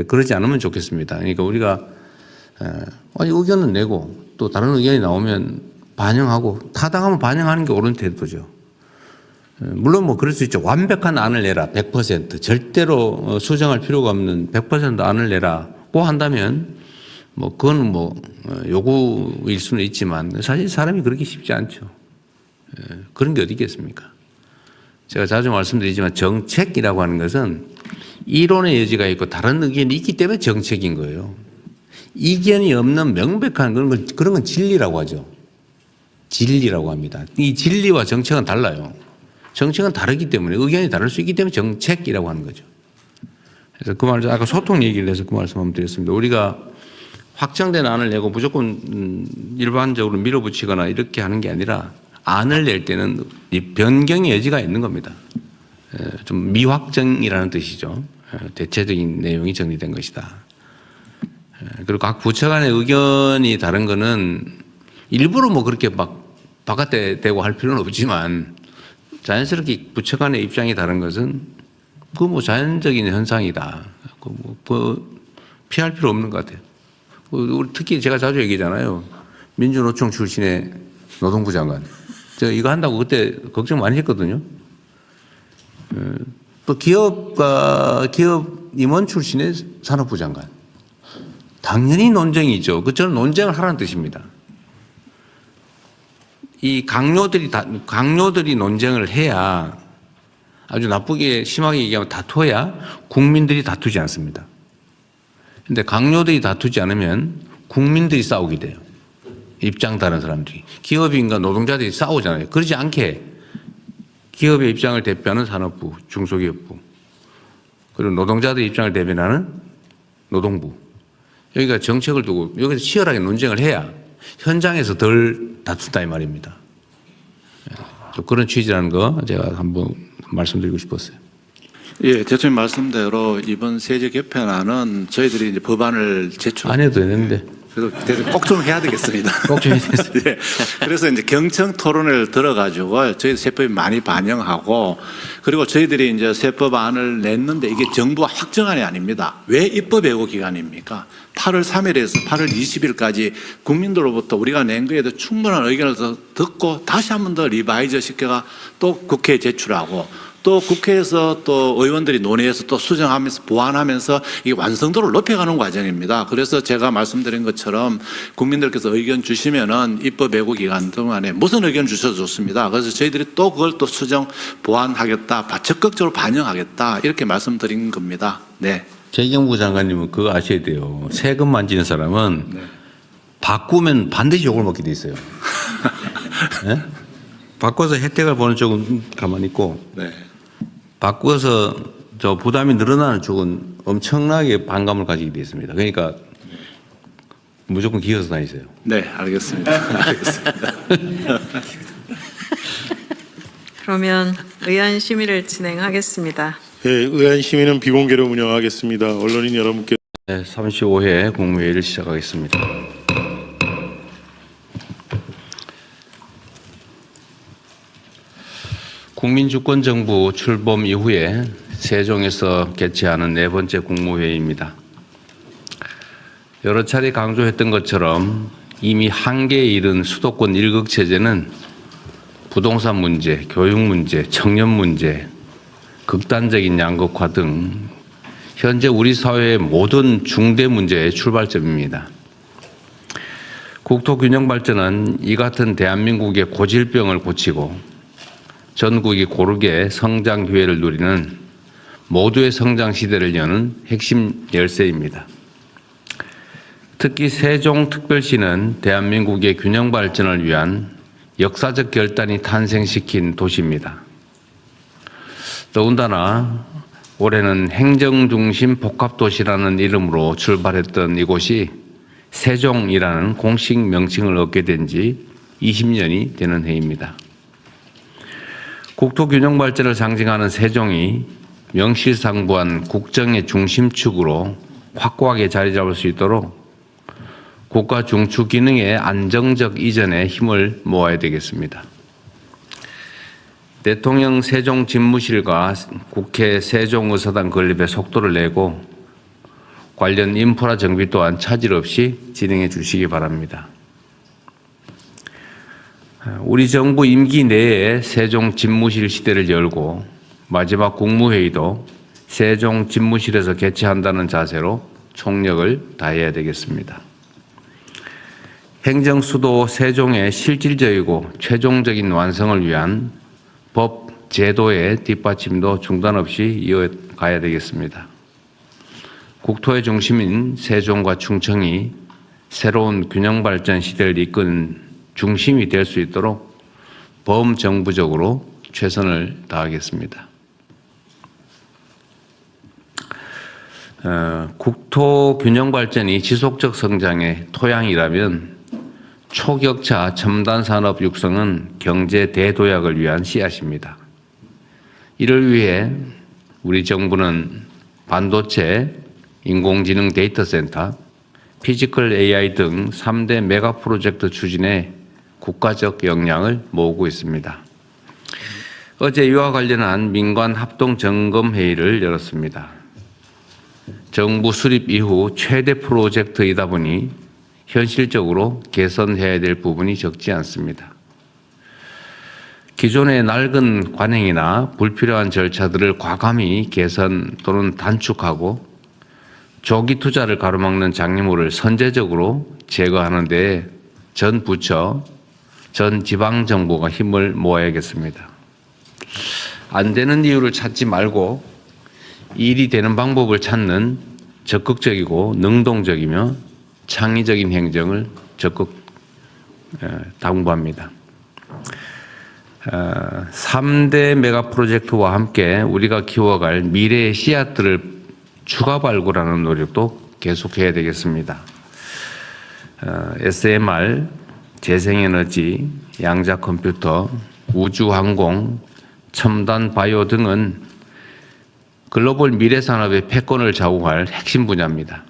그러지 않으면 좋겠습니다. 그러니까 우리가 의견은 내고 또 다른 의견이 나오면 반영하고 타당하면 반영하는 게 옳은 태도죠. 물론 뭐 그럴 수 있죠. 완벽한 안을 내라 100% 절대로 수정할 필요가 없는 100% 안을 내라고 한다면 뭐 그건 뭐 요구일 수는 있지만 사실 사람이 그렇게 쉽지 않죠. 그런 게 어디 있겠습니까? 제가 자주 말씀드리지만 정책이라고 하는 것은 이론의 여지가 있고 다른 의견이 있기 때문에 정책인 거예요. 이견이 없는 명백한 그런 건 진리라고 하죠. 진리라고 합니다. 이 진리와 정책은 달라요. 정책은 다르기 때문에 의견이 다를 수 있기 때문에 정책이라고 하는 거죠. 그래서 그 말을 아까 소통 얘기를 해서 그 말씀 한번 드렸습니다. 우리가 확정된 안을 내고 무조건 일반적으로 밀어붙이거나 이렇게 하는 게 아니라 안을 낼 때는 이 변경의 여지가 있는 겁니다. 좀 미확정이라는 뜻이죠. 대체적인 내용이 정리된 것이다. 그리고 각 부처 간의 의견이 다른 거는 일부러 뭐 그렇게 막 바깥에 대고 할 필요는 없지만 자연스럽게 부처 간의 입장이 다른 것은 그 뭐 자연적인 현상이다. 피할 필요 없는 것 같아요. 특히 제가 자주 얘기하잖아요. 민주노총 출신의 노동부 장관. 저 이거 한다고 그때 걱정 많이 했거든요. 또 기업 임원 출신의 산업부 장관. 당연히 논쟁이죠. 저는 논쟁을 하라는 뜻입니다. 이 강요들이 논쟁을 해야 아주 나쁘게 심하게 얘기하면 다퉈야 국민들이 다투지 않습니다. 근데 강요들이 다투지 않으면 국민들이 싸우게 돼요. 입장 다른 사람들이. 기업인과 노동자들이 싸우잖아요. 그러지 않게 기업의 입장을 대표하는 산업부, 중소기업부, 그리고 노동자들의 입장을 대변하는 노동부. 여기가 정책을 두고 여기서 치열하게 논쟁을 해야 현장에서 덜 다툰다 이 말입니다. 그런 취지라는 거 제가 한번 말씀드리고 싶었어요. 예, 대통령 말씀대로 이번 세제 개편안은 저희들이 이제 법안을 제출 안 해도 되는데. 그래서 꼭 좀 해야 되겠습니다. 꼭 좀 해야 되겠습니다. 예, 그래서 이제 경청 토론을 들어가지고 저희 세법이 많이 반영하고 그리고 저희들이 이제 세법안을 냈는데 이게 정부가 확정안이 아닙니다. 왜 입법 예고 기간입니까? 8월 3일에서 8월 20일까지 국민들로부터 우리가 낸 거에도 충분한 의견을 듣고 다시 한 번 더 리바이저 시켜가 또 국회에 제출하고 또 국회에서 또 의원들이 논의해서 또 수정하면서 보완하면서 이 완성도를 높여가는 과정입니다. 그래서 제가 말씀드린 것처럼 국민들께서 의견 주시면은 입법 예고 기간 동안에 무슨 의견 주셔도 좋습니다. 그래서 저희들이 또 그걸 또 수정 보완하겠다, 적극적으로 반영하겠다 이렇게 말씀드린 겁니다. 네. 재경부 장관님은 그거 아셔야 돼요. 세금 만지는 사람은 네. 바꾸면 반드시 욕을 먹게 돼 있어요. 네? 바꿔서 혜택을 보는 쪽은 가만히 있고 네. 바꿔서 저 부담이 늘어나는 쪽은 엄청나게 반감을 가지게 되어 있습니다. 그러니까 무조건 기어서 다니세요. 네, 알겠습니다. 알겠습니다. 그러면 의안 심의를 진행하겠습니다. 네, 의안 심의는 비공개로 운영하겠습니다. 언론인 여러분께. 네, 35회 국무회의를 시작하겠습니다. 국민주권정부 출범 이후에 세종에서 개최하는 네 번째 국무회의입니다. 여러 차례 강조했던 것처럼 이미 한계에 이른 수도권 일극체제는 부동산 문제, 교육 문제, 청년 문제, 극단적인 양극화 등 현재 우리 사회의 모든 중대 문제의 출발점입니다. 국토균형 발전은 이 같은 대한민국의 고질병을 고치고 전국이 고르게 성장 기회를 누리는 모두의 성장 시대를 여는 핵심 열쇠입니다. 특히 세종특별시는 대한민국의 균형 발전을 위한 역사적 결단이 탄생시킨 도시입니다. 더군다나 올해는 행정중심 복합도시라는 이름으로 출발했던 이곳이 세종이라는 공식 명칭을 얻게 된 지 20년이 되는 해입니다. 국토균형 발전을 상징하는 세종이 명실상부한 국정의 중심축으로 확고하게 자리 잡을 수 있도록 국가 중추 기능의 안정적 이전에 힘을 모아야 되겠습니다. 대통령 세종 집무실과 국회 세종의사당 건립에 속도를 내고 관련 인프라 정비 또한 차질 없이 진행해 주시기 바랍니다. 우리 정부 임기 내에 세종 집무실 시대를 열고 마지막 국무회의도 세종 집무실에서 개최한다는 자세로 총력을 다해야 되겠습니다. 행정수도 세종의 실질적이고 최종적인 완성을 위한 법, 제도의 뒷받침도 중단 없이 이어가야 되겠습니다. 국토의 중심인 세종과 충청이 새로운 균형 발전 시대를 이끄는 중심이 될 수 있도록 범정부적으로 최선을 다하겠습니다. 국토 균형 발전이 지속적 성장의 토양이라면 초격차 첨단 산업 육성은 경제 대도약을 위한 씨앗입니다. 이를 위해 우리 정부는 반도체, 인공지능 데이터 센터, 피지컬 AI 등 3대 메가 프로젝트 추진에 국가적 역량을 모으고 있습니다. 어제 이와 관련한 민관 합동 점검 회의를 열었습니다. 정부 수립 이후 최대 프로젝트이다 보니 현실적으로 개선해야 될 부분이 적지 않습니다. 기존의 낡은 관행이나 불필요한 절차들을 과감히 개선 또는 단축하고 조기 투자를 가로막는 장애물을 선제적으로 제거하는 데 전 부처, 전 지방정부가 힘을 모아야겠습니다. 안 되는 이유를 찾지 말고 일이 되는 방법을 찾는 적극적이고 능동적이며 창의적인 행정을 적극 당부합니다. 3대 메가 프로젝트와 함께 우리가 키워갈 미래의 씨앗들을 추가 발굴하는 노력도 계속해야 되겠습니다. SMR, 재생에너지, 양자 컴퓨터, 우주항공, 첨단 바이오 등은 글로벌 미래 산업의 패권을 좌우할 핵심 분야입니다.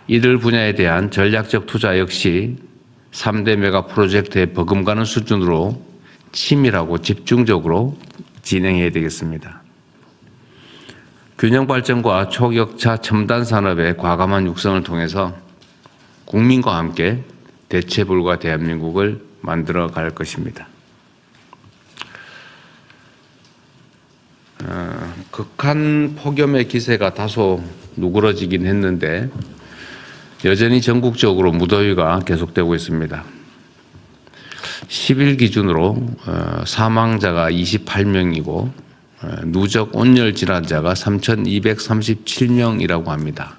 이들 분야에 대한 전략적 투자 역시 3대 메가 프로젝트에 버금가는 수준으로 치밀하고 집중적으로 진행해야 되겠습니다. 균형 발전과 초격차 첨단 산업의 과감한 육성을 통해서 국민과 함께 대체 불가 대한민국을 만들어 갈 것입니다. 극한 폭염의 기세가 다소 누그러지긴 했는데 여전히 전국적으로 무더위가 계속되고 있습니다. 10일 기준으로 사망자가 28명이고 누적 온열 질환자가 3,237명이라고 합니다.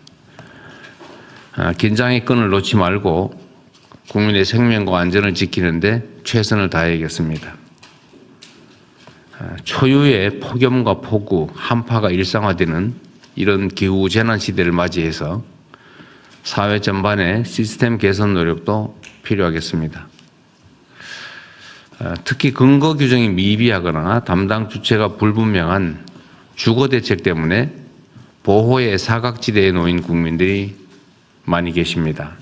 긴장의 끈을 놓지 말고 국민의 생명과 안전을 지키는데 최선을 다해야겠습니다. 초유의 폭염과 폭우, 한파가 일상화되는 이런 기후 재난 시대를 맞이해서 사회 전반의 시스템 개선 노력도 필요하겠습니다. 특히 근거 규정이 미비하거나 담당 주체가 불분명한 주거 대책 때문에 보호의 사각지대에 놓인 국민들이 많이 계십니다.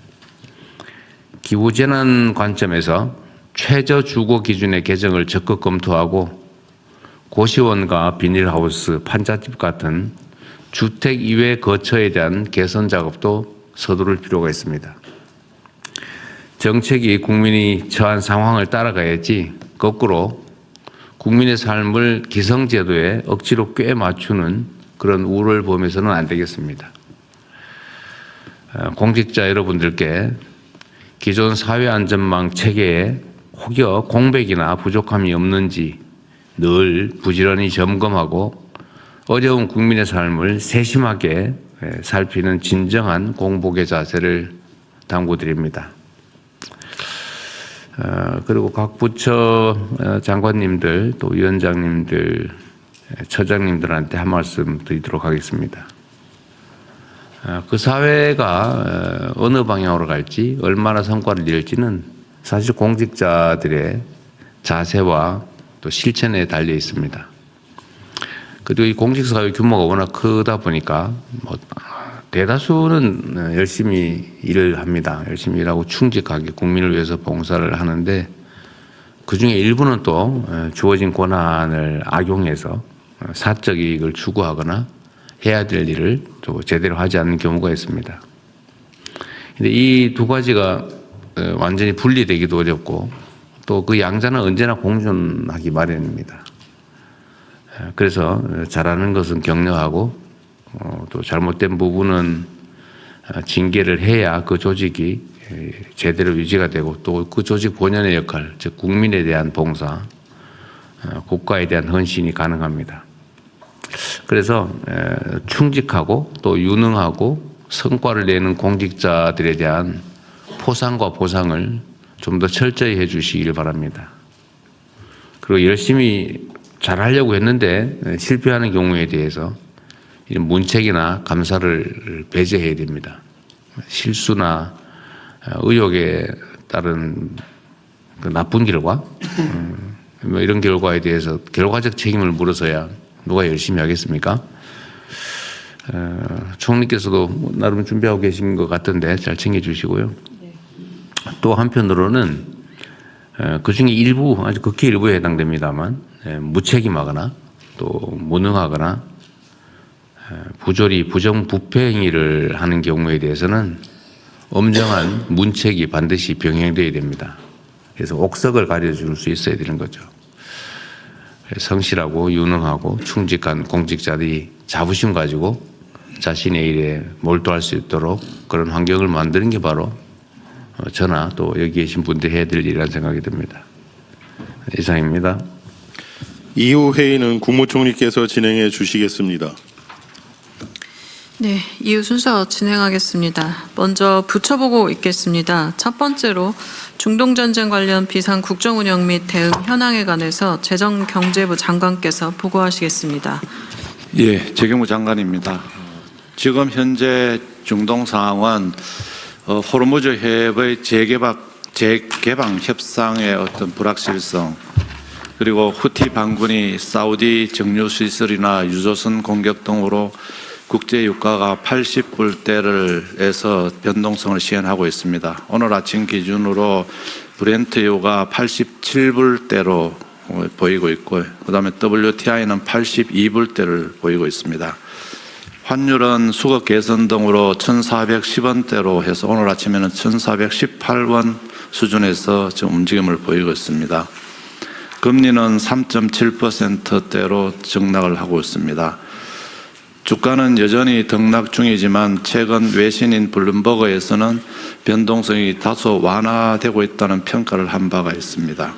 기후재난 관점에서 최저 주거 기준의 개정을 적극 검토하고 고시원과 비닐하우스, 판잣집 같은 주택 이외 거처에 대한 개선 작업도 서두를 필요가 있습니다. 정책이 국민이 처한 상황을 따라가야지 거꾸로 국민의 삶을 기성제도에 억지로 꿰 맞추는 그런 우를 범해서는 안 되겠습니다. 공직자 여러분들께 기존 사회안전망 체계에 혹여 공백이나 부족함이 없는지 늘 부지런히 점검하고 어려운 국민의 삶을 세심하게 살피는 진정한 공복의 자세를 당부드립니다. 그리고 각 부처 장관님들 또 위원장님들 처장님들한테 한 말씀 드리도록 하겠습니다. 그 사회가 어느 방향으로 갈지 얼마나 성과를 낼지는 사실 공직자들의 자세와 또 실천에 달려 있습니다. 그리고 이 공직사회 규모가 워낙 크다 보니까 대다수는 열심히 일을 합니다. 열심히 일하고 충직하게 국민을 위해서 봉사를 하는데 그중에 일부는 또 주어진 권한을 악용해서 사적 이익을 추구하거나 해야 될 일을 또 제대로 하지 않는 경우가 있습니다. 근데 이 두 가지가 완전히 분리되기도 어렵고 또 그 양자는 언제나 공존하기 마련입니다. 그래서 잘하는 것은 격려하고 또 잘못된 부분은 징계를 해야 그 조직이 제대로 유지가 되고 또 그 조직 본연의 역할, 즉 국민에 대한 봉사, 국가에 대한 헌신이 가능합니다. 그래서 충직하고 또 유능하고 성과를 내는 공직자들에 대한 포상과 보상을 좀 더 철저히 해 주시길 바랍니다. 그리고 열심히 잘하려고 했는데 실패하는 경우에 대해서 이런 문책이나 감사를 배제해야 됩니다. 실수나 의혹에 따른 그 나쁜 결과, 뭐 이런 결과에 대해서 결과적 책임을 물어서야 누가 열심히 하겠습니까? 총리께서도 나름 준비하고 계신 것 같은데 잘 챙겨주시고요. 또 한편으로는 그 중에 일부, 아주 극히 일부에 해당됩니다만 무책임하거나 또 무능하거나 부조리, 부정부패 행위를 하는 경우에 대해서는 엄정한 문책이 반드시 병행되어야 됩니다. 그래서 옥석을 가려줄 수 있어야 되는 거죠. 성실하고 유능하고 충직한 공직자들이 자부심 가지고 자신의 일에 몰두할 수 있도록 그런 환경을 만드는 게 바로 저나 또 여기 계신 분들이 해야 될 일이라는 생각이 듭니다. 이상입니다. 이후 회의는 국무총리께서 진행해 주시겠습니다. 네, 이후 순서 진행하겠습니다. 먼저 붙여보고 있겠습니다. 첫 번째로 중동전쟁 관련 비상 국정운영 및 대응 현황에 관해서 재정경제부 장관께서 보고하시겠습니다. 예, 재경부 장관입니다. 지금 현재 중동 상황은 호르무즈 해협의 재개방 협상의 어떤 불확실성, 그리고 후티 반군이 사우디 정유 시설이나 유조선 공격 등으로 국제 유가가 80불대를에서 변동성을 시현하고 있습니다. 오늘 아침 기준으로 브렌트유가 87불대로 보이고 있고, 그다음에 WTI는 82불대를 보이고 있습니다. 환율은 수급 개선 등으로 1,410원대로 해서 오늘 아침에는 1,418원 수준에서 지금 움직임을 보이고 있습니다. 금리는 3.7%대로 증락을 하고 있습니다. 주가는 여전히 등락 중이지만 최근 외신인 블룸버그에서는 변동성이 다소 완화되고 있다는 평가를 한 바가 있습니다.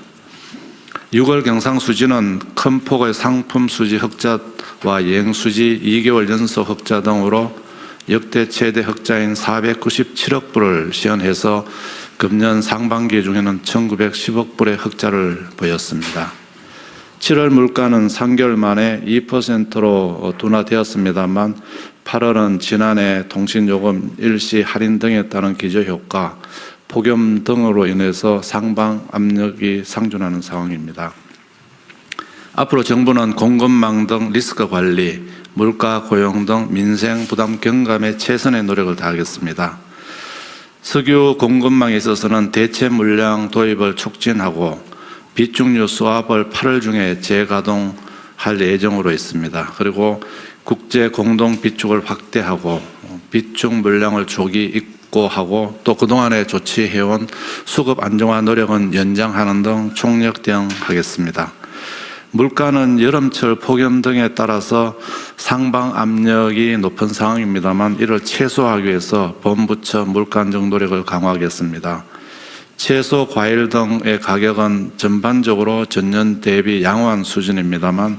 6월 경상수지는 큰 폭의 상품 수지 흑자와 예행수지 2개월 연속 흑자 등으로 역대 최대 흑자인 497억 불을 시현해서 금년 상반기 중에는 1910억 불의 흑자를 보였습니다. 7월 물가는 3개월 만에 2%로 둔화되었습니다만 8월은 지난해 통신요금 일시 할인 등에 따른 기저효과, 폭염 등으로 인해서 상방 압력이 상존하는 상황입니다. 앞으로 정부는 공급망 등 리스크 관리, 물가, 고용 등 민생 부담 경감에 최선의 노력을 다하겠습니다. 석유 공급망에 있어서는 대체 물량 도입을 촉진하고 비축유 수압을 8월 중에 재가동할 예정으로 있습니다. 그리고 국제 공동 비축을 확대하고 비축 물량을 조기 입고하고 또 그동안에 조치해온 수급 안정화 노력은 연장하는 등 총력 대응하겠습니다. 물가는 여름철 폭염 등에 따라서 상방 압력이 높은 상황입니다만 이를 최소화하기 위해서 본부처 물가 안정 노력을 강화하겠습니다. 채소, 과일 등의 가격은 전반적으로 전년 대비 양호한 수준입니다만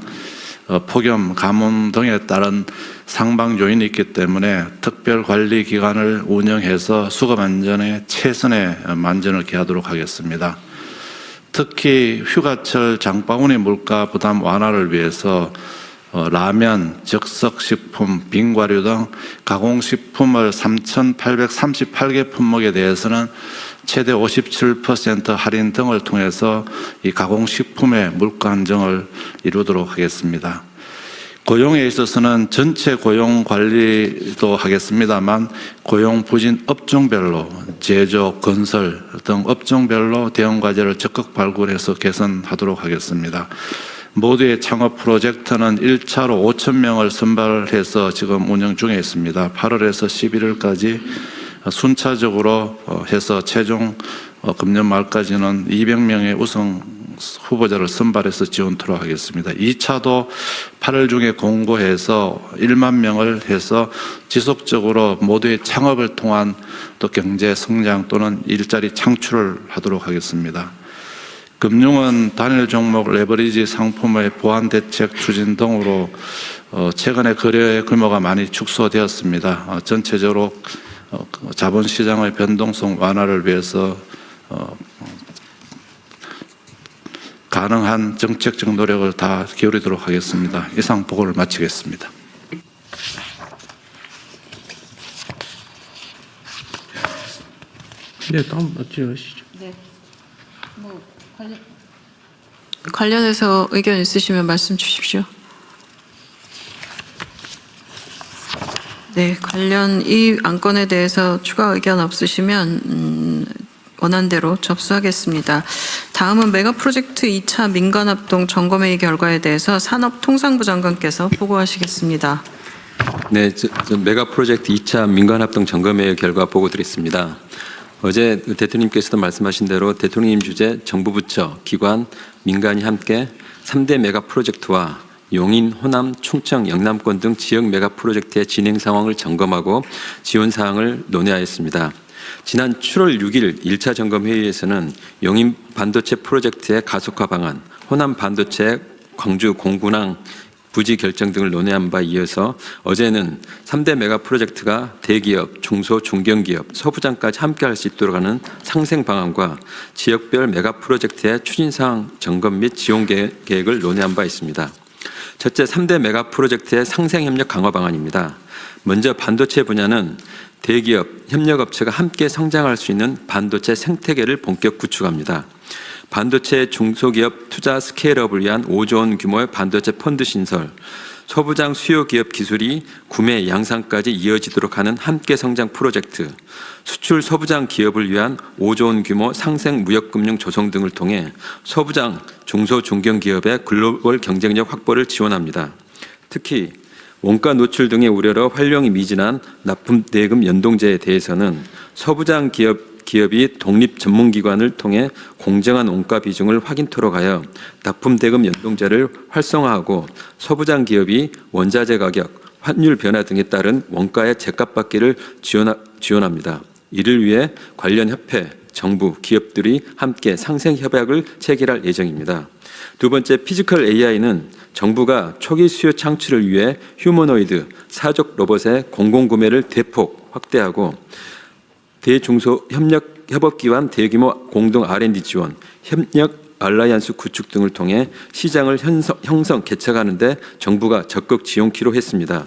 폭염, 가뭄 등에 따른 상방 요인이 있기 때문에 특별관리 기관을 운영해서 수급 안전에 최선의 만전을 기하도록 하겠습니다. 특히 휴가철 장바구니 물가 부담 완화를 위해서 라면, 적석식품, 빙과류 등 가공식품을 3,838개 품목에 대해서는 최대 57% 할인 등을 통해서 이 가공식품의 물가 안정을 이루도록 하겠습니다. 고용에 있어서는 전체 고용 관리도 하겠습니다만 고용 부진 업종별로 제조, 건설 등 업종별로 대응 과제를 적극 발굴해서 개선하도록 하겠습니다. 모두의 창업 프로젝트는 1차로 5,000명을 선발해서 지금 운영 중에 있습니다. 8월에서 11월까지 순차적으로 해서 최종 금년 말까지는 200명의 우선 후보자를 선발해서 지원토록 하겠습니다. 2차도 8월 중에 공고해서 1만 명을 해서 지속적으로 모두의 창업을 통한 또 경제 성장 또는 일자리 창출을 하도록 하겠습니다. 금융은 단일 종목 레버리지 상품의 보완 대책 추진 등으로 최근에 거래 규모가 많이 축소되었습니다. 전체적으로 자본시장의 변동성 완화를 위해서 가능한 정책적 노력을 다 기울이도록 하겠습니다. 이상 보고를 마치겠습니다. 네, 다음 질의하시죠. 관련해서 의견 있으시면 말씀 주십시오. 네, 관련 이 안건에 대해서 추가 의견 없으시면 원안대로 접수하겠습니다. 다음은 메가 프로젝트 2차 민간합동 점검회의 결과에 대해서 산업통상부 장관께서 보고하시겠습니다. 네, 저 메가 프로젝트 2차 민간합동 점검회의 결과 보고 드리겠습니다. 어제 대통령님께서도 말씀하신 대로 대통령님 주재 정부 부처, 기관, 민간이 함께 3대 메가 프로젝트와 용인, 호남, 충청, 영남권 등 지역 메가 프로젝트의 진행 상황을 점검하고 지원 사항을 논의하였습니다. 지난 7월 6일 1차 점검 회의에서는 용인 반도체 프로젝트의 가속화 방안, 호남 반도체 광주 공군항 부지 결정 등을 논의한 바 이어서 어제는 3대 메가 프로젝트가 대기업, 중소, 중견기업, 소부장까지 함께 할 수 있도록 하는 상생 방안과 지역별 메가 프로젝트의 추진사항 점검 및 지원 계획을 논의한 바 있습니다. 첫째, 3대 메가 프로젝트의 상생협력 강화 방안입니다. 먼저 반도체 분야는 대기업, 협력업체가 함께 성장할 수 있는 반도체 생태계를 본격 구축합니다. 반도체 중소기업 투자 스케일업을 위한 5조 원 규모의 반도체 펀드 신설, 소부장 수요 기업 기술이 구매 양산까지 이어지도록 하는 함께 성장 프로젝트, 수출 소부장 기업을 위한 5조 원 규모 상생 무역금융 조성 등을 통해 소부장 중소 중견기업의 글로벌 경쟁력 확보를 지원합니다. 특히 원가 노출 등의 우려로 활용이 미진한 납품대금 연동제에 대해서는 소부장 기업이 독립 전문기관을 통해 공정한 원가 비중을 확인토록 하여 납품대금 연동제를 활성화하고 소부장 기업이 원자재 가격, 환율 변화 등에 따른 원가의 제값받기를 지원합니다. 이를 위해 관련 협회, 정부, 기업들이 함께 상생 협약을 체결할 예정입니다. 두 번째, 피지컬 AI는 정부가 초기 수요 창출을 위해 휴머노이드, 사족 로봇의 공공구매를 대폭 확대하고 대중소 협업기관 대규모 공동 R&D 지원, 협력 알라이언스 구축 등을 통해 시장을 형성, 개척하는 데 정부가 적극 지원키로 했습니다.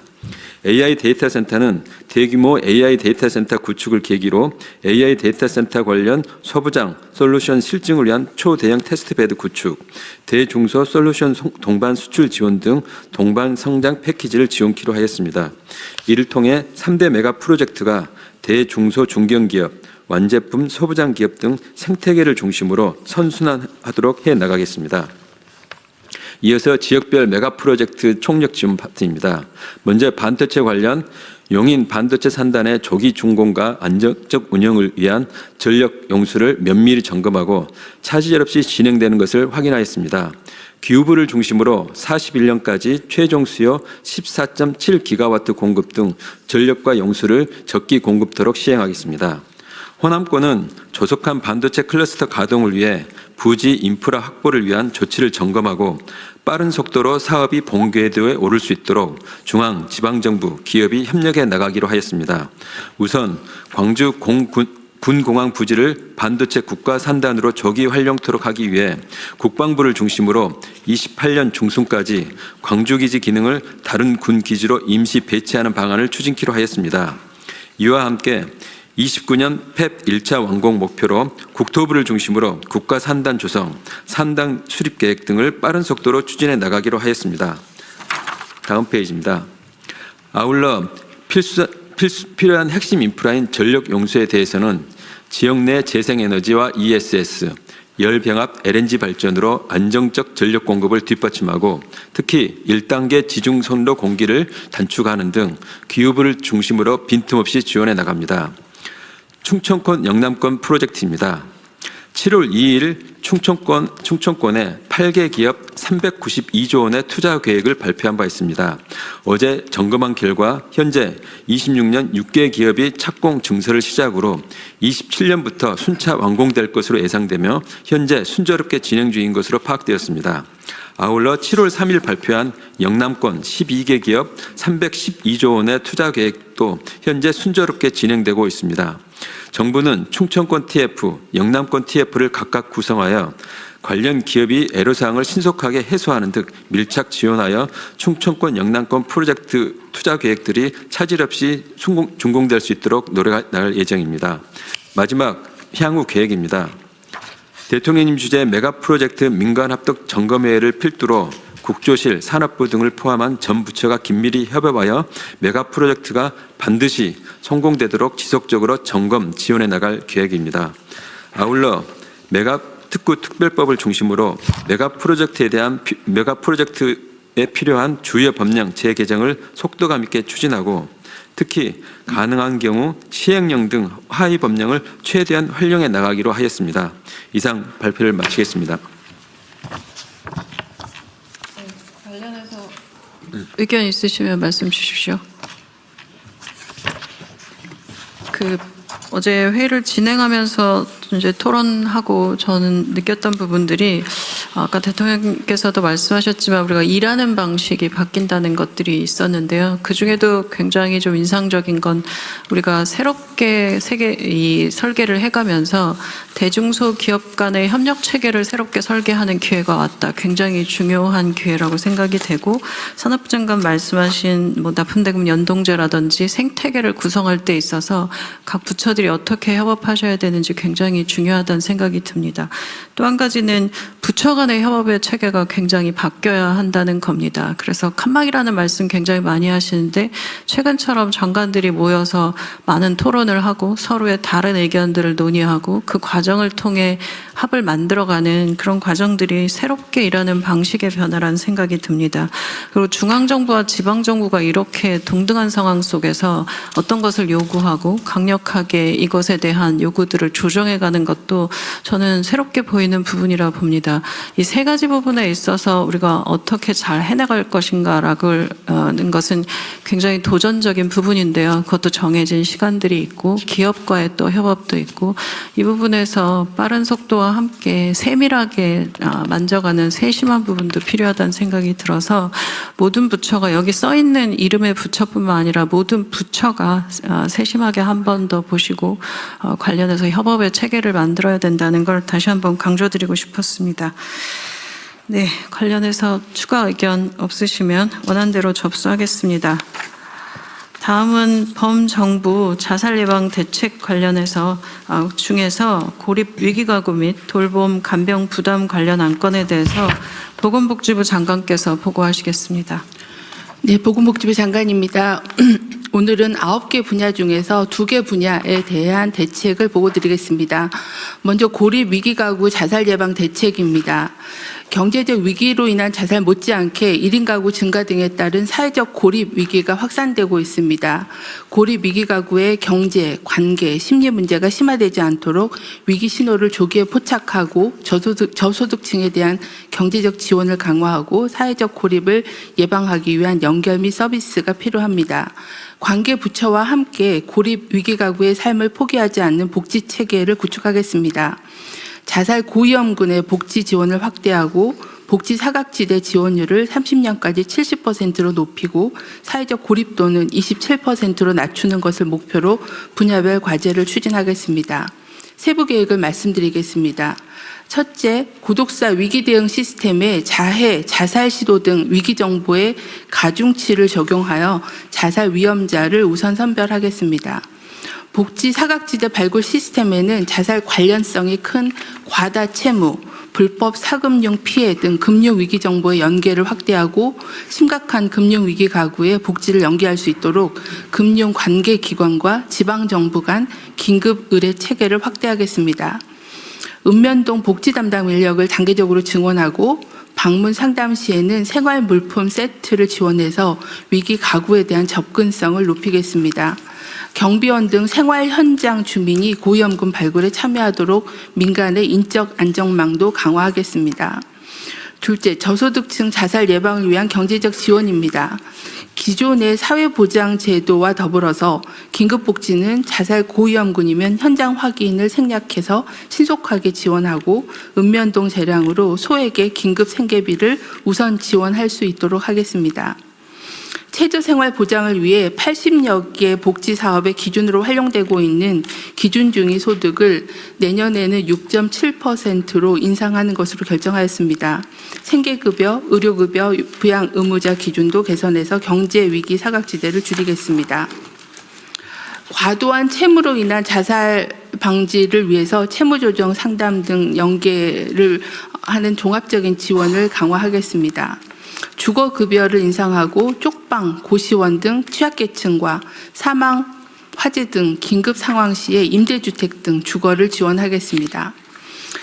AI 데이터 센터는 대규모 AI 데이터 센터 구축을 계기로 AI 데이터 센터 관련 소부장 솔루션 실증을 위한 초대형 테스트베드 구축, 대중소 솔루션 동반 수출 지원 등 동반 성장 패키지를 지원키로 하였습니다. 이를 통해 3대 메가 프로젝트가 대중소 중견기업, 완제품 소부장 기업 등 생태계를 중심으로 선순환하도록 해나가겠습니다. 이어서 지역별 메가 프로젝트 총력 지원 파트입니다. 먼저 반도체 관련 용인 반도체 산단의 조기 준공과 안정적 운영을 위한 전력 용수를 면밀히 점검하고 차질 없이 진행되는 것을 확인하였습니다. 기후부를 중심으로 41년까지 최종 수요 14.7기가와트 공급 등 전력과 용수를 적기 공급토록 시행하겠습니다. 호남권은 조속한 반도체 클러스터 가동을 위해 부지 인프라 확보를 위한 조치를 점검하고 빠른 속도로 사업이 본궤도에 오를 수 있도록 중앙, 지방정부, 기업이 협력해 나가기로 하였습니다. 우선 광주 군공항 부지를 반도체 국가 산단으로 조기 활용토록 하기 위해 국방부를 중심으로 28년 중순까지 광주기지 기능을 다른 군 기지로 임시 배치하는 방안을 추진키로 하였습니다. 이와 함께 29년 팹 1차 완공 목표로 국토부를 중심으로 국가 산단 조성, 산단 수립 계획 등을 빠른 속도로 추진해 나가기로 하였습니다. 다음 페이지입니다. 아울러 필요한 핵심 인프라인 전력 용수에 대해서는 지역 내 재생에너지와 ESS, 열병합 LNG 발전으로 안정적 전력 공급을 뒷받침하고 특히 1단계 지중선로 공기를 단축하는 등 기후부를 중심으로 빈틈없이 지원해 나갑니다. 충청권 영남권 프로젝트입니다. 7월 2일 충청권에 8개 기업 392조 원의 투자 계획을 발표한 바 있습니다. 어제 점검한 결과 현재 26년 6개 기업이 착공 증설을 시작으로 27년부터 순차 완공될 것으로 예상되며 현재 순조롭게 진행 중인 것으로 파악되었습니다. 아울러 7월 3일 발표한 영남권 12개 기업 312조 원의 투자 계획도 현재 순조롭게 진행되고 있습니다. 정부는 충청권 TF, 영남권 TF를 각각 구성하여 관련 기업이 애로사항을 신속하게 해소하는 등 밀착 지원하여 충청권 영남권 프로젝트 투자 계획들이 차질 없이 준공될 수 있도록 노력할 예정입니다. 마지막 향후 계획입니다. 대통령님 주재 메가 프로젝트 민간 합동 점검회의를 필두로 국조실, 산업부 등을 포함한 전 부처가 긴밀히 협업하여 메가 프로젝트가 반드시 성공되도록 지속적으로 점검, 지원해 나갈 계획입니다. 아울러 메가 특구 특별법을 중심으로 메가 프로젝트에 필요한 주요 법령 재개정을 속도감 있게 추진하고 특히 가능한 경우 시행령 등 하위 법령을 최대한 활용해 나가기로 하였습니다. 이상 발표를 마치겠습니다. 관련해서 의견 있으시면 말씀 주십시오. 어제 회의를 진행하면서 이제 토론하고 저는 느꼈던 부분들이 아까 대통령께서도 말씀하셨지만 우리가 일하는 방식이 바뀐다는 것들이 있었는데요. 그 중에도 굉장히 좀 인상적인 건 우리가 새롭게 설계를 해가면서 대중소 기업 간의 협력 체계를 새롭게 설계하는 기회가 왔다. 굉장히 중요한 기회라고 생각이 되고 산업부 장관 말씀하신 납품대금 연동제라든지 생태계를 구성할 때 있어서 각 부처들이 어떻게 협업하셔야 되는지 굉장히 중요하다는 생각이 듭니다. 또 한 가지는 부처 간의 협업의 체계가 굉장히 바뀌어야 한다는 겁니다. 그래서 칸막이라는 말씀 굉장히 많이 하시는데 최근처럼 장관들이 모여서 많은 토론을 하고 서로의 다른 의견들을 논의하고 그 과정을 통해 합을 만들어가는 그런 과정들이 새롭게 일하는 방식의 변화라는 생각이 듭니다. 그리고 중앙정부와 지방정부가 이렇게 동등한 상황 속에서 어떤 것을 요구하고 강력하게 이것에 대한 요구들을 조정해가는 것도 저는 새롭게 보이는 부분이라 봅니다. 이 세 가지 부분에 있어서 우리가 어떻게 잘 해나갈 것인가라는 것은 굉장히 도전적인 부분인데요. 그것도 정해진 시간들이 있고 기업과의 또 협업도 있고 이 부분에서 빠른 속도와 함께 세밀하게 만져가는 세심한 부분도 필요하다는 생각이 들어서 모든 부처가 여기 써 있는 이름의 부처뿐만 아니라 모든 부처가 세심하게 한 번 더 보시고 관련해서 협업의 체계를 만들어야 된다는 걸 다시 한번 강조드리고 싶었습니다. 네, 관련해서 추가 의견 없으시면 원안대로 접수하겠습니다. 다음은 범정부 자살 예방 대책 관련해서 중에서 고립 위기가구 및 돌봄 간병 부담 관련 안건에 대해서 보건복지부 장관께서 보고하시겠습니다. 네, 보건복지부 장관입니다. 오늘은 9개 분야 중에서 2개 분야에 대한 대책을 보고드리겠습니다. 먼저 고립 위기가구 자살 예방 대책입니다. 경제적 위기로 인한 자살 못지않게 1인 가구 증가 등에 따른 사회적 고립 위기가 확산되고 있습니다. 고립 위기 가구의 경제, 관계, 심리 문제가 심화되지 않도록 위기 신호를 조기에 포착하고 저소득층에 대한 경제적 지원을 강화하고 사회적 고립을 예방하기 위한 연결 및 서비스가 필요합니다. 관계 부처와 함께 고립 위기 가구의 삶을 포기하지 않는 복지 체계를 구축하겠습니다. 자살 고위험군의 복지 지원을 확대하고 복지 사각지대 지원율을 30년까지 70%로 높이고 사회적 고립도는 27%로 낮추는 것을 목표로 분야별 과제를 추진하겠습니다. 세부 계획을 말씀드리겠습니다. 첫째, 구독사 위기 대응 시스템에 자해, 자살 시도 등 위기 정보의 가중치를 적용하여 자살 위험자를 우선 선별하겠습니다. 복지 사각지대 발굴 시스템에는 자살 관련성이 큰 과다 채무, 불법 사금융 피해 등 금융 위기 정보의 연계를 확대하고 심각한 금융 위기 가구의 복지를 연계할 수 있도록 금융 관계 기관과 지방 정부 간 긴급 의뢰 체계를 확대하겠습니다. 읍면동 복지 담당 인력을 단계적으로 증원하고 방문 상담 시에는 생활 물품 세트를 지원해서 위기 가구에 대한 접근성을 높이겠습니다. 경비원 등 생활 현장 주민이 고위험군 발굴에 참여하도록 민간의 인적 안전망도 강화하겠습니다. 둘째, 저소득층 자살 예방을 위한 경제적 지원입니다. 기존의 사회보장제도와 더불어서 긴급복지는 자살 고위험군이면 현장 확인을 생략해서 신속하게 지원하고 읍면동 재량으로 소액의 긴급 생계비를 우선 지원할 수 있도록 하겠습니다. 최저생활 보장을 위해 80여 개 복지사업의 기준으로 활용되고 있는 기준중위 소득을 내년에는 6.7%로 인상하는 것으로 결정하였습니다. 생계급여, 의료급여, 부양 의무자 기준도 개선해서 경제위기 사각지대를 줄이겠습니다. 과도한 채무로 인한 자살 방지를 위해서 채무조정 상담 등 연계를 하는 종합적인 지원을 강화하겠습니다. 주거급여를 인상하고 쪽방, 고시원 등 취약계층과 사망, 화재 등 긴급 상황 시에 임대주택 등 주거를 지원하겠습니다.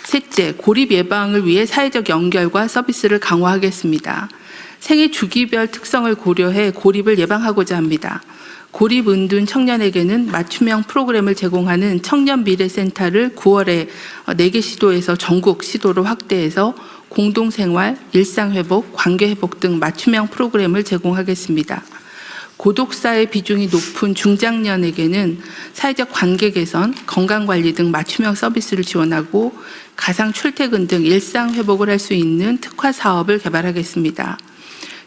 셋째, 고립 예방을 위해 사회적 연결과 서비스를 강화하겠습니다. 생애 주기별 특성을 고려해 고립을 예방하고자 합니다. 고립 은둔 청년에게는 맞춤형 프로그램을 제공하는 청년미래센터를 9월에 4개 시도에서 전국 시도로 확대해서 공동생활, 일상회복, 관계회복 등 맞춤형 프로그램을 제공하겠습니다. 고독사의 비중이 높은 중장년에게는 사회적 관계 개선, 건강관리 등 맞춤형 서비스를 지원하고 가상 출퇴근 등 일상회복을 할 수 있는 특화 사업을 개발하겠습니다.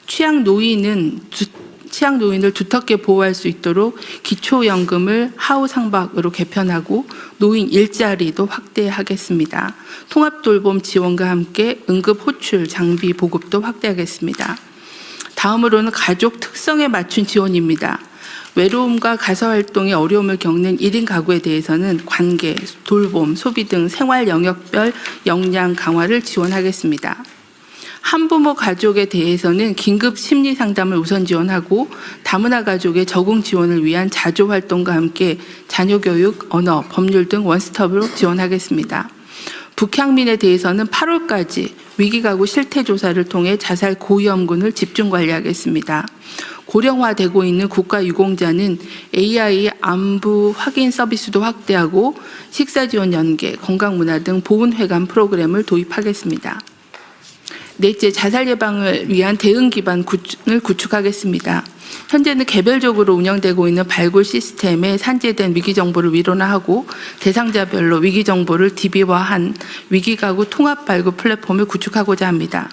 취약 노인을 두텁게 보호할 수 있도록 기초연금을 하우상박으로 개편하고 노인 일자리도 확대하겠습니다. 통합돌봄 지원과 함께 응급호출 장비 보급도 확대하겠습니다. 다음으로는 가족 특성에 맞춘 지원입니다. 외로움과 가사활동에 어려움을 겪는 1인 가구에 대해서는 관계, 돌봄, 소비 등 생활 영역별 역량 강화를 지원하겠습니다. 한부모 가족에 대해서는 긴급 심리 상담을 우선 지원하고 다문화 가족의 적응 지원을 위한 자조 활동과 함께 자녀 교육, 언어, 법률 등 원스톱으로 지원하겠습니다. 북향민에 대해서는 8월까지 위기가구 실태조사를 통해 자살 고위험군을 집중 관리하겠습니다. 고령화되고 있는 국가유공자는 AI 안부 확인 서비스도 확대하고 식사지원 연계, 건강문화 등 보훈회관 프로그램을 도입하겠습니다. 넷째, 자살 예방을 위한 대응 기반을 구축하겠습니다. 현재는 개별적으로 운영되고 있는 발굴 시스템에 산재된 위기 정보를 위론화하고 대상자별로 위기 정보를 DB화한 위기가구 통합 발굴 플랫폼을 구축하고자 합니다.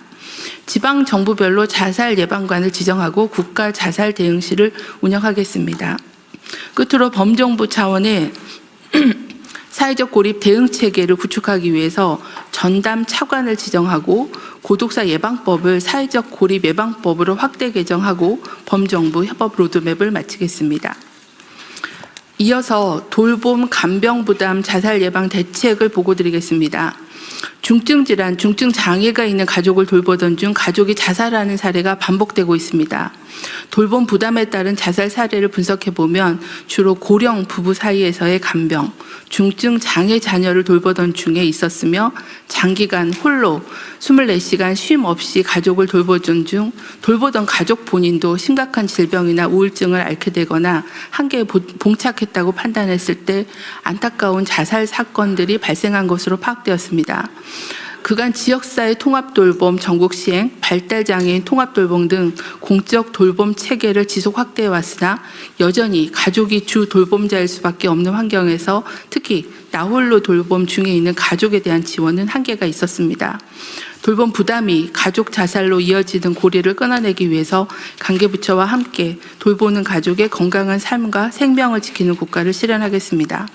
지방 정부별로 자살 예방관을 지정하고 국가 자살 대응실을 운영하겠습니다. 끝으로 범정부 차원의 사회적 고립 대응 체계를 구축하기 위해서 전담 차관을 지정하고 고독사 예방법을 사회적 고립 예방법으로 확대 개정하고 범정부 협업 로드맵을 마치겠습니다. 이어서 돌봄 간병 부담 자살 예방 대책을 보고드리겠습니다. 중증 질환, 중증 장애가 있는 가족을 돌보던 중 가족이 자살하는 사례가 반복되고 있습니다. 돌봄 부담에 따른 자살 사례를 분석해 보면 주로 고령 부부 사이에서의 간병, 중증 장애 자녀를 돌보던 중에 있었으며 장기간 홀로 24시간 쉼 없이 가족을 돌보던 중 돌보던 가족 본인도 심각한 질병이나 우울증을 앓게 되거나 한계에 봉착했다고 판단했을 때 안타까운 자살 사건들이 발생한 것으로 파악되었습니다. 그간 지역사회 통합돌봄 전국 시행, 발달장애인 통합돌봄 등 공적 돌봄 체계를 지속 확대해 왔으나 여전히 가족이 주 돌봄자일 수밖에 없는 환경에서 특히 나홀로 돌봄 중에 있는 가족에 대한 지원은 한계가 있었습니다. 돌봄 부담이 가족 자살로 이어지는 고리를 끊어내기 위해서 관계부처와 함께 돌보는 가족의 건강한 삶과 생명을 지키는 국가를 실현하겠습니다.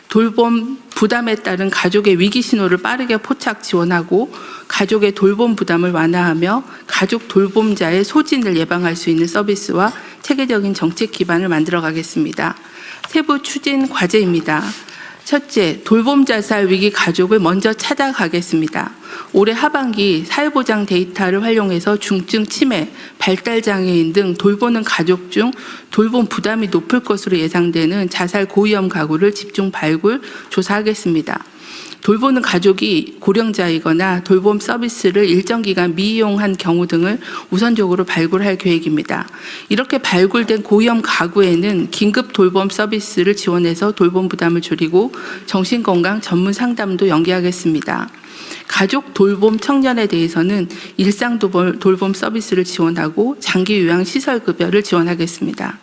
돌봄 부담에 따른 가족의 위기 신호를 빠르게 포착 지원하고 가족의 돌봄 부담을 완화하며 가족 돌봄자의 소진을 예방할 수 있는 서비스와 체계적인 정책 기반을 만들어 가겠습니다. 세부 추진 과제입니다. 첫째, 돌봄 자살 위기 가족을 먼저 찾아가겠습니다. 올해 하반기 사회보장 데이터를 활용해서 중증 치매, 발달장애인 등 돌보는 가족 중 돌봄 부담이 높을 것으로 예상되는 자살 고위험 가구를 집중 발굴, 조사하겠습니다. 돌보는 가족이 고령자이거나 돌봄 서비스를 일정 기간 미이용한 경우 등을 우선적으로 발굴할 계획입니다. 이렇게 발굴된 고위험 가구에는 긴급 돌봄 서비스를 지원해서 돌봄 부담을 줄이고 정신건강 전문 상담도 연계하겠습니다. 가족 돌봄 청년에 대해서는 일상 돌봄 서비스를 지원하고 장기 요양 시설 급여를 지원하겠습니다.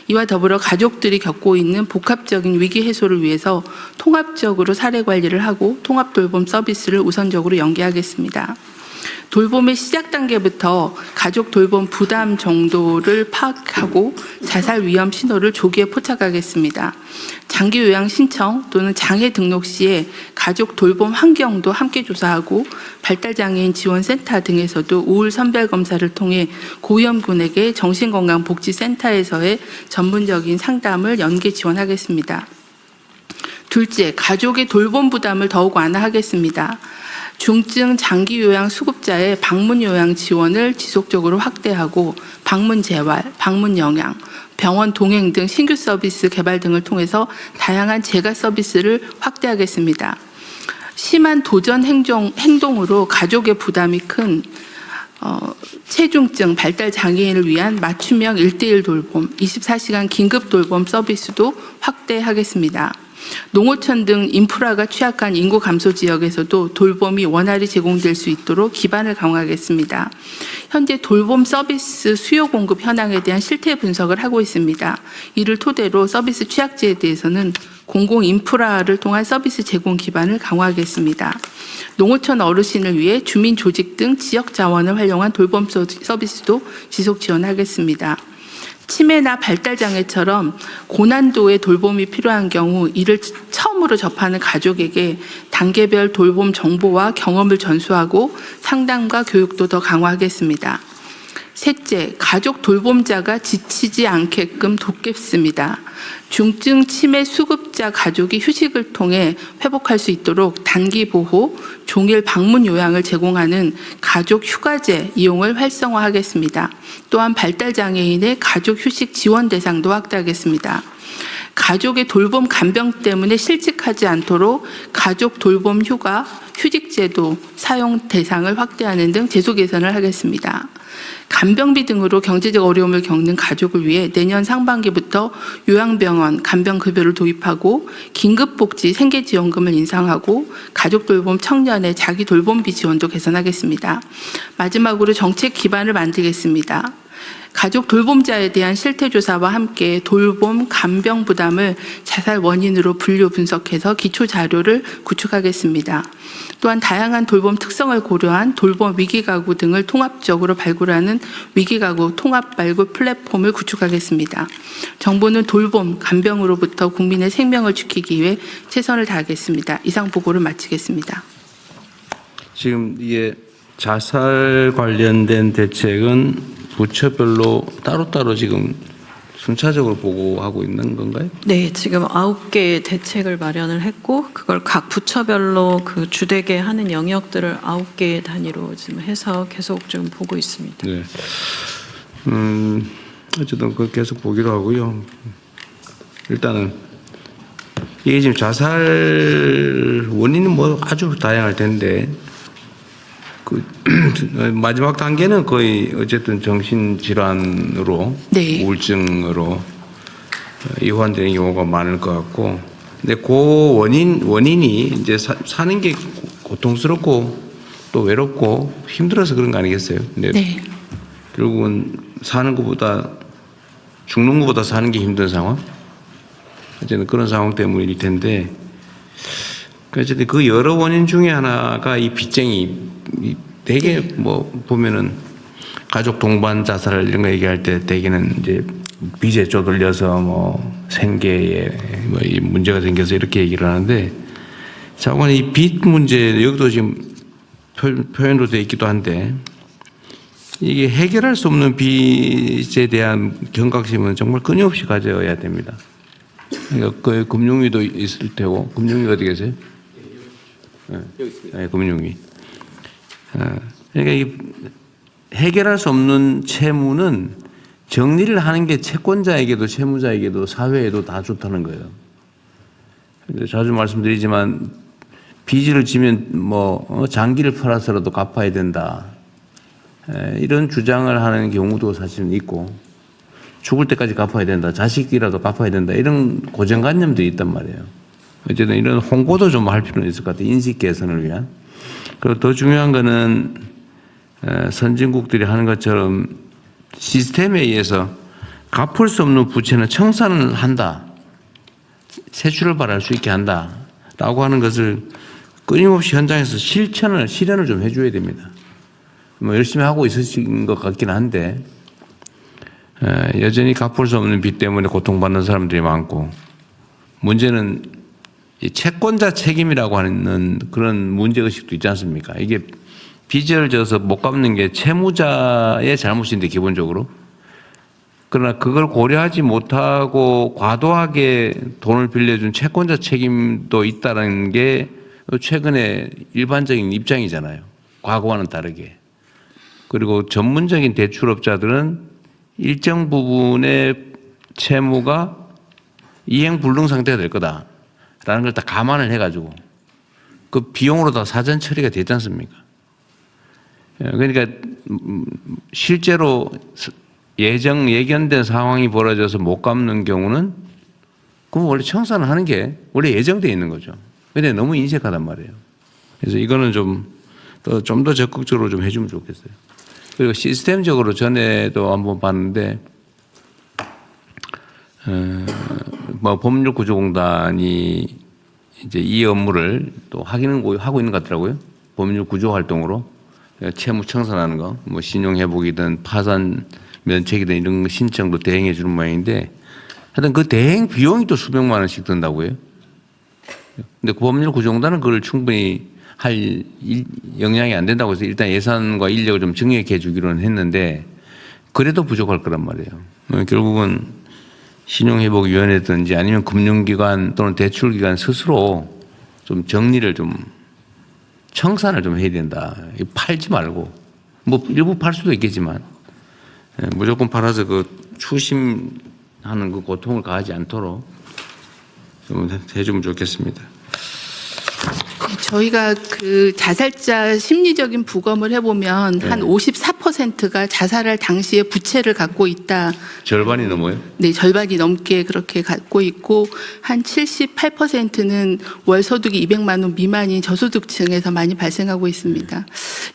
이와 더불어 가족들이 겪고 있는 복합적인 위기 해소를 위해서 통합적으로 사례 관리를 하고 통합 돌봄 서비스를 우선적으로 연계하겠습니다. 돌봄의 시작 단계부터 가족 돌봄 부담 정도를 파악하고 자살 위험 신호를 조기에 포착하겠습니다. 장기 요양 신청 또는 장애 등록 시에 가족 돌봄 환경도 함께 조사하고 발달장애인 지원센터 등에서도 우울 선별 검사를 통해 고위험군에게 정신건강복지센터에서의 전문적인 상담을 연계 지원하겠습니다. 둘째, 가족의 돌봄 부담을 더욱 완화하겠습니다. 중증 장기 요양 수급자의 방문 요양 지원을 지속적으로 확대하고 방문 재활, 방문 영양, 병원 동행 등 신규 서비스 개발 등을 통해서 다양한 재가 서비스를 확대하겠습니다. 심한 도전 행동으로 가족의 부담이 큰 체중증 발달 장애인을 위한 맞춤형 1:1 돌봄, 24시간 긴급 돌봄 서비스도 확대하겠습니다. 농어촌 등 인프라가 취약한 인구 감소 지역에서도 돌봄이 원활히 제공될 수 있도록 기반을 강화하겠습니다. 현재 돌봄 서비스 수요 공급 현황에 대한 실태 분석을 하고 있습니다. 이를 토대로 서비스 취약지에 대해서는 공공 인프라를 통한 서비스 제공 기반을 강화하겠습니다. 농어촌 어르신을 위해 주민 조직 등 지역 자원을 활용한 돌봄 서비스도 지속 지원하겠습니다. 치매나 발달장애처럼 고난도의 돌봄이 필요한 경우 이를 처음으로 접하는 가족에게 단계별 돌봄 정보와 경험을 전수하고 상담과 교육도 더 강화하겠습니다. 셋째, 가족 돌봄자가 지치지 않게끔 돕겠습니다. 중증 치매 수급자 가족이 휴식을 통해 회복할 수 있도록 단기 보호, 종일 방문 요양을 제공하는 가족 휴가제 이용을 활성화하겠습니다. 또한 발달장애인의 가족 휴식 지원 대상도 확대하겠습니다. 가족의 돌봄 간병 때문에 실직하지 않도록 가족 돌봄 휴가, 휴직제도 사용 대상을 확대하는 등 제도 개선을 하겠습니다. 간병비 등으로 경제적 어려움을 겪는 가족을 위해 내년 상반기부터 요양병원 간병급여를 도입하고 긴급복지 생계지원금을 인상하고 가족 돌봄 청년의 자기 돌봄비 지원도 개선하겠습니다. 마지막으로 정책 기반을 만들겠습니다. 가족 돌봄자에 대한 실태조사와 함께 돌봄 간병 부담을 자살 원인으로 분류 분석해서 기초 자료를 구축하겠습니다. 또한 다양한 돌봄 특성을 고려한 돌봄 위기가구 등을 통합적으로 발굴하는 위기가구 통합 발굴 플랫폼을 구축하겠습니다. 정부는 돌봄 간병으로부터 국민의 생명을 지키기 위해 최선을 다하겠습니다. 이상 보고를 마치겠습니다. 지금 이게 자살 관련된 대책은 부처별로 따로따로 지금 순차적으로 보고하고 있는 건가요? 네, 지금 9개의 대책을 마련을 했고 그걸 각 부처별로 그 주되게 하는 영역들을 9개 단위로 지금 해서 계속 좀 보고 있습니다. 네. 어쨌든 그 계속 보기로 하고요. 일단은 이게 지금 자살 원인은 뭐 아주 다양할 텐데 그 마지막 단계는 거의 어쨌든 정신질환으로 네. 우울증으로 이환되는 경우가 많을 것 같고, 근데 그 원인이 이제 사는 게 고통스럽고 또 외롭고 힘들어서 그런 거 아니겠어요? 근데 네. 결국은 사는 것보다 죽는 것보다 사는 게 힘든 상황? 어쨌든 그런 상황 때문일 텐데, 어쨌든 그 여러 원인 중에 하나가 이 빚쟁이. 되게 뭐 보면은 가족 동반 자살 이런 거 얘기할 때 대개는 이제 빚에 쪼들려서 뭐 생계에 뭐 이 문제가 생겨서 이렇게 얘기를 하는데, 자관 이 빚 문제 여기도 지금 표현도 돼 있기도 한데, 이게 해결할 수 없는 빚에 대한 경각심은 정말 끊임없이 가져야 됩니다. 그러니까 그 금융위도 있을 테고, 금융위 어디 계세요? 네, 금융위. 그러니까 이 해결할 수 없는 채무는 정리를 하는 게 채권자에게도 채무자에게도 사회에도 다 좋다는 거예요. 자주 말씀드리지만 빚을 지면 뭐 장기를 팔아서라도 갚아야 된다. 이런 주장을 하는 경우도 사실은 있고 죽을 때까지 갚아야 된다. 자식이라도 갚아야 된다. 이런 고정관념들이 있단 말이에요. 어쨌든 이런 홍보도 좀 할 필요는 있을 것 같아요. 인식 개선을 위한. 그리고 더 중요한 거는 선진국들이 하는 것처럼 시스템에 의해서 갚을 수 없는 부채는 청산을 한다. 세출을 바랄 수 있게 한다라고 하는 것을 끊임없이 현장에서 실현을 좀 해줘야 됩니다. 뭐 열심히 하고 있으신 것 같긴 한데 여전히 갚을 수 없는 빚 때문에 고통받는 사람들이 많고 문제는 이 채권자 책임이라고 하는 그런 문제의식도 있지 않습니까? 이게 빚을 져서 못 갚는 게 채무자의 잘못인데 기본적으로 그러나 그걸 고려하지 못하고 과도하게 돈을 빌려준 채권자 책임도 있다는 게 최근에 일반적인 입장이잖아요. 과거와는 다르게. 그리고 전문적인 대출업자들은 일정 부분의 채무가 이행불능 상태가 될 거다라는 걸 다 감안을 해가지고 그 비용으로 다 사전 처리가 되지 않습니까? 그러니까 실제로 예견된 상황이 벌어져서 못 갚는 경우는 그럼 원래 청산을 하는 게 원래 예정되어 있는 거죠. 근데 너무 인색하단 말이에요. 그래서 이거는 좀 더 적극적으로 좀 해주면 좋겠어요. 그리고 시스템적으로 전에도 한번 봤는데 뭐 법률구조공단이 이제 이 업무를 또 하고 있는 것 같더라고요. 법률구조 활동으로 채무 청산하는 거, 뭐 신용회복이든 파산 면책이든 이런 신청도 대행해 주는 모양인데 하여튼 그 대행 비용이 또 수백만 원씩 든다고요. 근데 법률구조공단은 그걸 충분히 할 역량이 안 된다고 해서 일단 예산과 인력을 좀 증액해 주기로는 했는데 그래도 부족할 거란 말이에요. 결국은 신용회복위원회든지 아니면 금융기관 또는 대출기관 스스로 좀 정리를 좀 청산을 좀 해야 된다. 팔지 말고 뭐 일부 팔 수도 있겠지만 무조건 팔아서 그 추심하는 그 고통을 가하지 않도록 좀 해주면 좋겠습니다. 저희가 그 자살자 심리적인 부검을 해보면 한 54%가 자살할 당시에 부채를 갖고 있다. 절반이 넘어요? 네, 절반이 넘게 그렇게 갖고 있고 한 78%는 월 소득이 200만 원 미만인 저소득층에서 많이 발생하고 있습니다.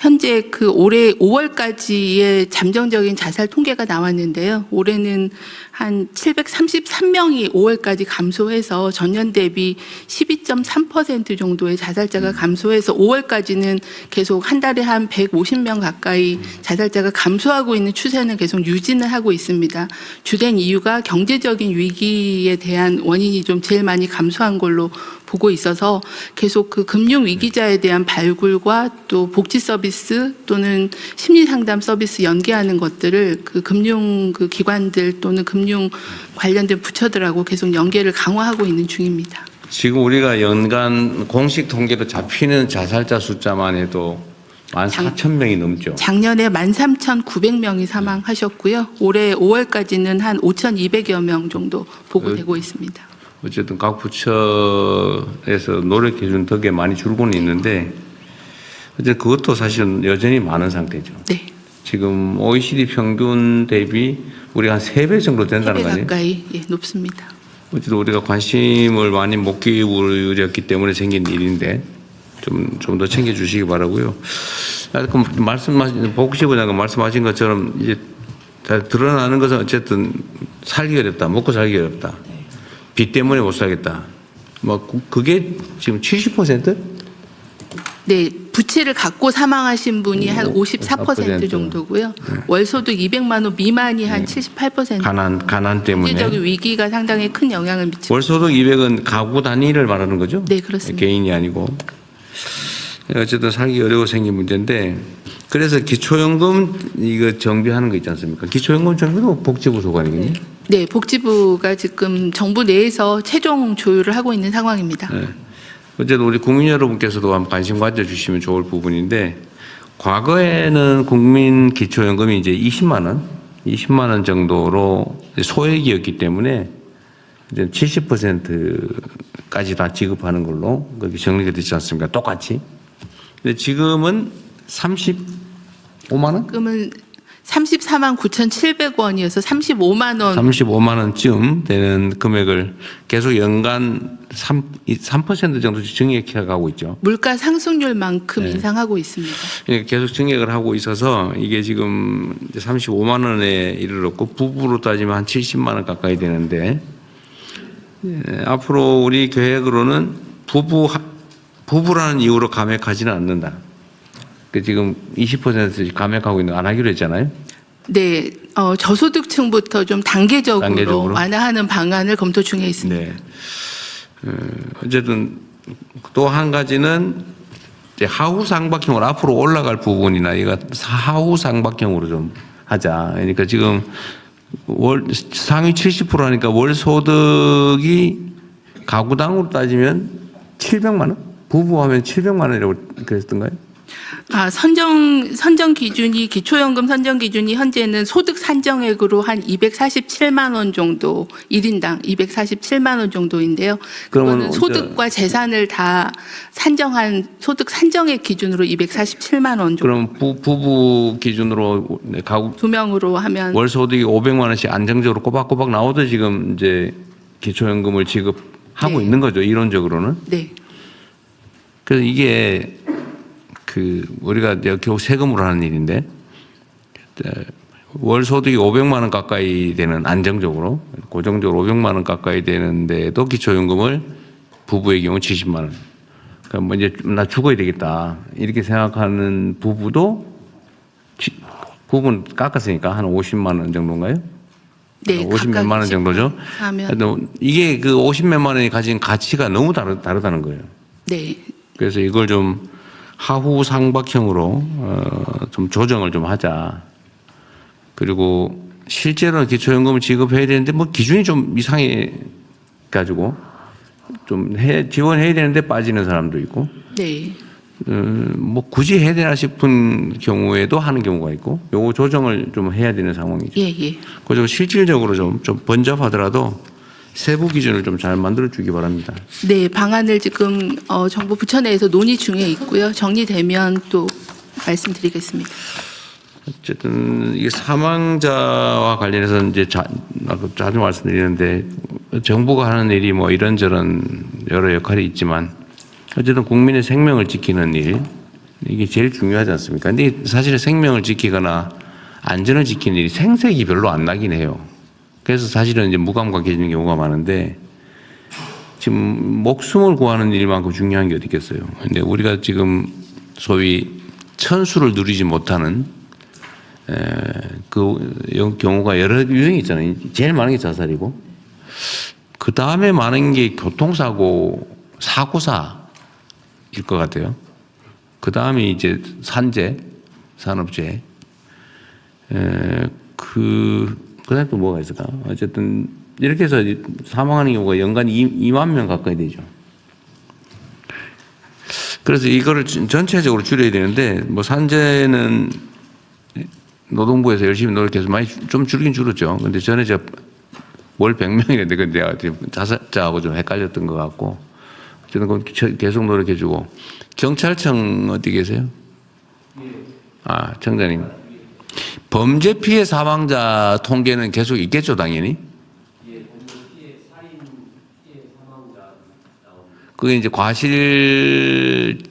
현재 그 올해 5월까지의 잠정적인 자살 통계가 나왔는데요. 올해는 한 733명이 5월까지 감소해서 전년 대비 12.3% 정도의 자살자가 감소해서 5월까지는 계속 한 달에 한 150명 가까이 자살자가 감소하고 있는 추세는 계속 유지는 하고 있습니다. 주된 이유가 경제적인 위기에 대한 원인이 좀 제일 많이 감소한 걸로 보고 있어서 계속 그 금융 위기자에 대한 발굴과 또 복지 서비스 또는 심리 상담 서비스 연계하는 것들을 그 금융 그 기관들 또는 금융 관련된 부처들하고 계속 연계를 강화하고 있는 중입니다. 지금 우리가 연간 공식 통계로 잡히는 자살자 숫자만 해도 14,000명이 넘죠. 작년에 13,900명이 사망하셨고요. 올해 5월까지는 한 5,200여 명 정도 보고되고 있습니다. 어쨌든 각 부처에서 노력해 준 덕에 많이 줄고는 있는데 어쨌든 그것도 사실은 여전히 많은 상태죠. 네. 지금 OECD 평균 대비 우리가 한 3배 정도 된다는 거 3배 아니에요? 가까이 높습니다. 어쨌든 우리가 관심을 많이 못 기울였기 때문에 생긴 일인데 좀 더 챙겨주시기 바라고요. 복지부장관 말씀하신 것처럼 이제 다 드러나는 것은 어쨌든 살기 어렵다, 먹고 살기 어렵다, 빚 때문에 못 살겠다. 뭐 그게 지금 70%? 네, 부채를 갖고 사망하신 분이 한 54% 정도고요. 월소득 200만 원 미만이 한 78%. 가난 때문에. 경제적인 위기가 상당히 큰 영향을 미칩니다. 월소득 200은 가구 단위를 말하는 거죠? 네, 그렇습니다. 개인이 아니고. 어쨌든 살기 어려워 생긴 문제인데 그래서 기초연금 이거 정비하는 거 있지 않습니까? 기초연금 정비도 복지부 소관이거든요. 네, 복지부가 지금 정부 내에서 최종 조율을 하고 있는 상황입니다. 네. 어쨌든 우리 국민 여러분께서도 한번 관심 가져주시면 좋을 부분인데 과거에는 국민 기초연금이 이제 20만 원 정도로 소액이었기 때문에 이제 70%까지 다 지급하는 걸로 그렇게 정리가 되지 않습니까? 똑같이. 근데 지금은 35만 원? 그러면 34만 9,700원이어서 35만 원. 35만 원쯤 되는 금액을 계속 연간 3% 정도 증액해 가고 있죠. 물가 상승률만큼 네. 인상하고 있습니다. 계속 증액을 하고 있어서 이게 지금 35만 원에 이르렀고 부부로 따지면 한 70만 원 가까이 되는데 앞으로 우리 계획으로는 부부라는 이유로 감액하지는 않는다. 그 지금 20% 감액하고 있는 안 하기로 했잖아요. 네, 저소득층부터 좀 단계적으로 완화하는 방안을 검토 중에 있습니다. 네. 어쨌든 또 한 가지는 이제 하우상박형으로 앞으로 올라갈 부분이나 이거 하우상박형으로 좀 하자. 그러니까 지금 상위 70%니까 월 소득이 가구당으로 따지면 700만 원? 부부하면 700만 원이라고 그랬던가요? 선정 기준이 기초연금 선정 기준이 현재는 소득 산정액으로 한 247만 원 정도 1인당 247만 원 정도인데요. 그거는 소득과 재산을 다 산정한 소득 산정액 기준으로 247만 원 정도. 그럼 부부 기준으로 가구 2명으로 하면 월 소득이 500만 원씩 안정적으로 꼬박꼬박 나오도 지금 이제 기초연금을 지급하고 네. 있는 거죠. 이론적으로는. 네. 그래서 이게 우리가 결국 세금으로 하는 일인데 월 소득이 500만 원 가까이 되는 안정적으로 고정적으로 500만 원 가까이 되는데도 기초연금을 부부의 경우 70만 원. 그러니까 뭐 이제 나 죽어야 되겠다 이렇게 생각하는 부부는 깎았으니까 한 50만 원 정도인가요? 네, 50몇만 원 정도죠. 하면 이게 그 50몇만 원이 가진 가치가 너무 다르다는 거예요. 네. 그래서 이걸 좀 하후 상박형으로 좀 조정을 좀 하자. 그리고 실제로는 기초연금을 지급해야 되는데 뭐 기준이 좀 이상해 가지고 좀 지원해야 되는데 빠지는 사람도 있고 네. 뭐 굳이 해야 되나 싶은 경우에도 하는 경우가 있고 요거 조정을 좀 해야 되는 상황이죠. 예, 예. 그래서 실질적으로 좀 번잡하더라도 세부 기준을 좀 잘 만들어 주기 바랍니다. 네, 방안을 지금 정부 부처 내에서 논의 중에 있고요. 정리되면 또 말씀드리겠습니다. 어쨌든 이게 사망자와 관련해서 이제 자주 말씀드리는데 정부가 하는 일이 뭐 이런저런 여러 역할이 있지만 어쨌든 국민의 생명을 지키는 일 이게 제일 중요하지 않습니까? 근데 사실은 생명을 지키거나 안전을 지키는 일이 생색이 별로 안 나긴 해요. 그래서 사실은 이제 무감각해지는 경우가 많은데 지금 목숨을 구하는 일만큼 중요한 게 어디 있겠어요. 근데 우리가 지금 소위 천수를 누리지 못하는 그 경우가 여러 유형이 있잖아요. 제일 많은 게 자살이고 그 다음에 많은 게 교통사고, 사고사일 것 같아요. 그 다음에 이제 산재, 산업재해. 그다음에 또 뭐가 있을까? 어쨌든 이렇게 해서 사망하는 경우가 연간 2만 명 가까이 되죠. 그래서 이거를 전체적으로 줄여야 되는데 뭐 산재는 노동부에서 열심히 노력해서 많이 좀 줄긴 줄었죠. 근데 전에 월 100명이랬는데 근데 내가 자살자하고 좀 헷갈렸던 것 같고 저는 그건 계속 노력해주고 경찰청 어디 계세요? 청장님. 범죄 피해 사망자 통계는 계속 있겠죠, 당연히? 그게 이제 과실치사도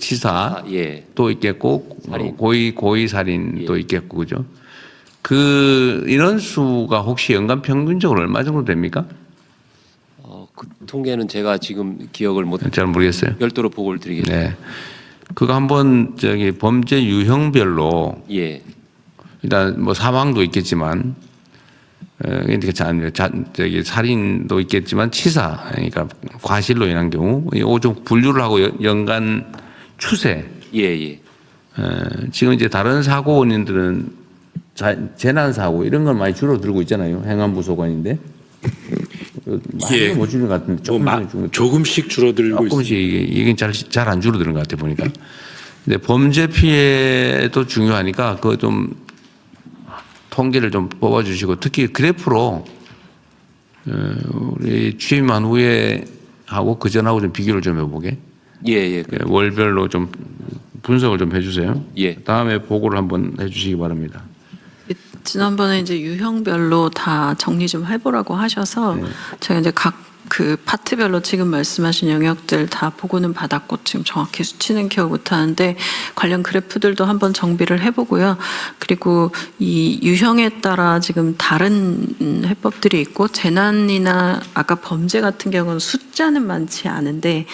있겠고, 고의 살인도 있겠고, 그죠? 그 인원수가 혹시 연간 평균적으로 얼마 정도 됩니까? 그 통계는 제가 지금 기억을 못. 잘 모르겠어요. 별도로 보고를 드리겠습니다. 네. 그거 한번 범죄 유형별로. 예. 일단 뭐 사망도 있겠지만, 살인도 있겠지만 치사, 그러니까 과실로 인한 경우, 이거 좀 분류를 하고 연간 추세. 예. 지금 이제 다른 사고 원인들은 재난 사고 이런 걸 많이 줄어들고 있잖아요. 행안부 소관인데. 많이 못 줄는 것 같은데 조금씩 줄어들고 조금씩 이게 잘 안 줄어드는 것 같아 보니까. 근데 범죄 피해도 중요하니까 그거 좀 통계를 좀 뽑아주시고 특히 그래프로 우리 취임한 후에 하고 그 전하고 좀 비교를 좀 해보게. 예. 월별로 좀 분석을 좀 해주세요. 예. 다음에 보고를 한번 해주시기 바랍니다. 지난번에 이제 유형별로 다 정리 좀 해보라고 하셔서 제가 이제 각 그 파트별로 지금 말씀하신 영역들 다 보고는 받았고 지금 정확히 수치는 기억 못하는데 관련 그래프들도 한번 정비를 해보고요. 그리고 이 유형에 따라 지금 다른 해법들이 있고 재난이나 아까 범죄 같은 경우는 숫자는 많지 않은데